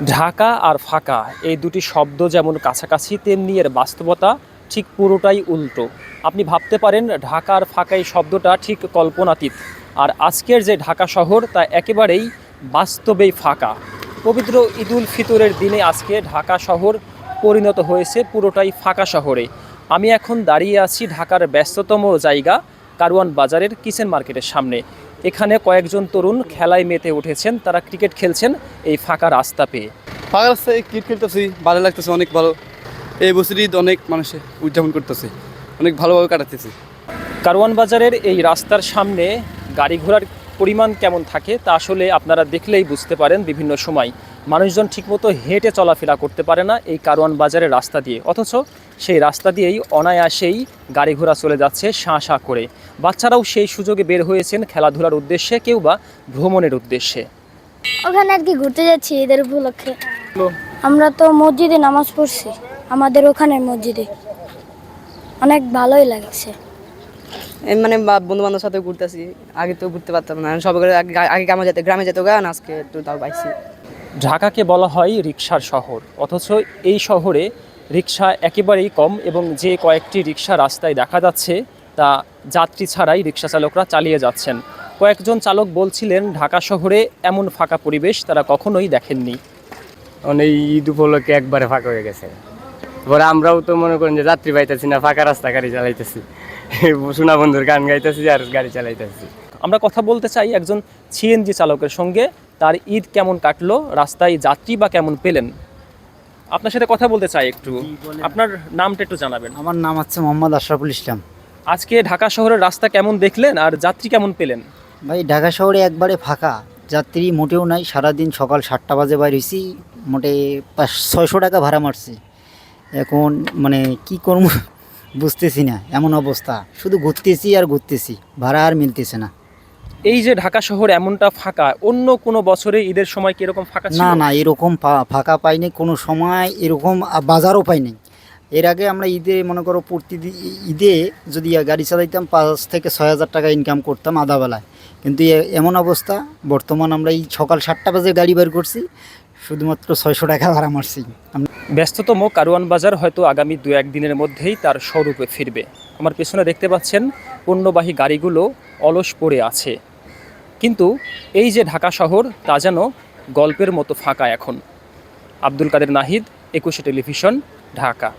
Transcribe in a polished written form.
ঢাকা আর ফাঁকা এই দুটি শব্দ যেমন কাছাকাছি, তেমনি এর বাস্তবতা ঠিক পুরোটাই উল্টো। আপনি ভাবতে পারেন ঢাকা আর ফাঁকা এই শব্দটা ঠিক কল্পনাতীত, আর আজকের যে ঢাকা শহর তা একেবারেই বাস্তবেই ফাঁকা। পবিত্র ঈদুল ফিতরের দিনে আজকে ঢাকা শহর পরিণত হয়েছে পুরোটাই ফাঁকা শহরে। আমি এখন দাঁড়িয়ে আছি ঢাকার ব্যস্ততম জায়গা কারওয়ান বাজারের কিচেন মার্কেটের সামনে। এখানে কয়েকজন তরুণ খেলায় মেতে উঠেছেন, তারা ক্রিকেট খেলছেন এই ফাঁকা রাস্তা পেয়ে। ফাঁকা রাস্তায় ক্রিকেট খেলতেছি, ভালো লাগতেছে, অনেক ভালো। এই বছর ঈদ অনেক মানুষে উদযাপন করতেছে, অনেক ভালোভাবে কাটাতেছে। কারওয়ান বাজারের এই রাস্তার সামনে গাড়ি ঘোড়ার পরিমাণ কেমন থাকে তা আসলে আপনারা দেখলেই বুঝতে পারেন। বিভিন্ন সময় মানুষজন ঠিকমতো হেঁটে চলাফেরা করতে পারে না এই কারওয়ান বাজারের রাস্তা দিয়ে, অথচ সেই রাস্তা দিয়েই অনায়াসেই গাড়ি ঘোড়া চলে যাচ্ছে শাঁ শাঁ করে। বাচ্চারাও সেই সুযোগে বের হয়েছেন খেলাধুলার উদ্দেশ্যে, কেউ বা ভ্রমণের উদ্দেশ্যে। ওখানে আর কি ঘুরতে যাচ্ছি ঈদের উপলক্ষে। আমরা তো মসজিদে নামাজ পড়ছি, আমাদের ওখানে মসজিদে অনেক ভালোই লাগছে। মানে বন্ধু বান্ধবের সাথে ঘুরতেছি, আগে তো ঘুরতে পারতাম না, সবাই আগে গ্রামে যেত গান, আজকে একটু তাও পাইছি। ঢাকাকে বলা হয় রিকশার শহর, অথচ এই শহরে রিকশা একেবারেই কম, এবং যে কয়েকটি রিকশা রাস্তায় দেখা যাচ্ছে তা যাত্রী ছাড়াই রিকশা চালকরা চালিয়ে যাচ্ছেন। কয়েকজন চালক বলছিলেন ঢাকা শহরে এমন ফাঁকা পরিবেশ তারা কখনোই দেখেননি। এই ঈদ উপলক্ষে একবারে ফাঁকা হয়ে গেছে। এবার আমরাও তো মনে করেন যে যাত্রী পাইতেছি না, ফাঁকা রাস্তা গাড়ি চালাইতেছি, সোনা বন্ধুর গান গাইতেছি আর গাড়ি চালাইতেছি। আমরা কথা বলতে চাই একজন সিএনজি চালকের সঙ্গে, তার ঈদ কেমন কাটলো, রাস্তায় যাত্রী বা কেমন পেলেন। আপনার সাথে কথা বলতে চাই একটু, আপনার নামটা একটু জানাবেন। আমার নাম হচ্ছে মোহাম্মদ আশরাফুল ইসলাম। আজকে ঢাকা শহরের রাস্তা কেমন দেখলেন আর যাত্রী কেমন পেলেন? ভাই ঢাকা শহরে একবারে ফাঁকা, যাত্রী মোটেও নাই। সারাদিন সকাল 7টা বাজে বাইর হয়েছি, মোটে 600 টাকা ভাড়া মারছি। এখন মানে কি করব বুঝতেছি না, এমন অবস্থা, শুধু ঘুরতেছি আর ঘুরতেছি, ভাড়া আর মিলতেছে না। এই যে ঢাকা শহর এমনটা ফাঁকা, অন্য কোনো বছরে ঈদের সময় কি এরকম ফাঁকা ছিল? না না, এরকম ফাঁকা পাইনি কোনো সময়, এরকম বাজারও পাইনি। এর আগে আমরা ঈদে মনে করো প্রতিদিন ঈদে যদি গাড়ি চালাইতাম 5 থেকে 6 হাজার টাকা ইনকাম করতাম আধাবেলায়, কিন্তু এমন অবস্থা বর্তমান আমরা এই সকাল 7টা বাজে গাড়ি বের করছি, শুধুমাত্র 600 টাকা ভাড়া মারছি। ব্যস্ততম কারওয়ান বাজার হয়তো আগামী 2-1 দিনের মধ্যেই তার স্বরূপে ফিরবে। আমার পেছনে দেখতে পাচ্ছেন পণ্যবাহী গাড়িগুলো অলস পড়ে আছে, কিন্তু এই যে ঢাকা শহর তা যেন গল্পের মতো ফাঁকা এখন। আব্দুল কাদের নাহিদ, 21 টেলিভিশন, ঢাকা।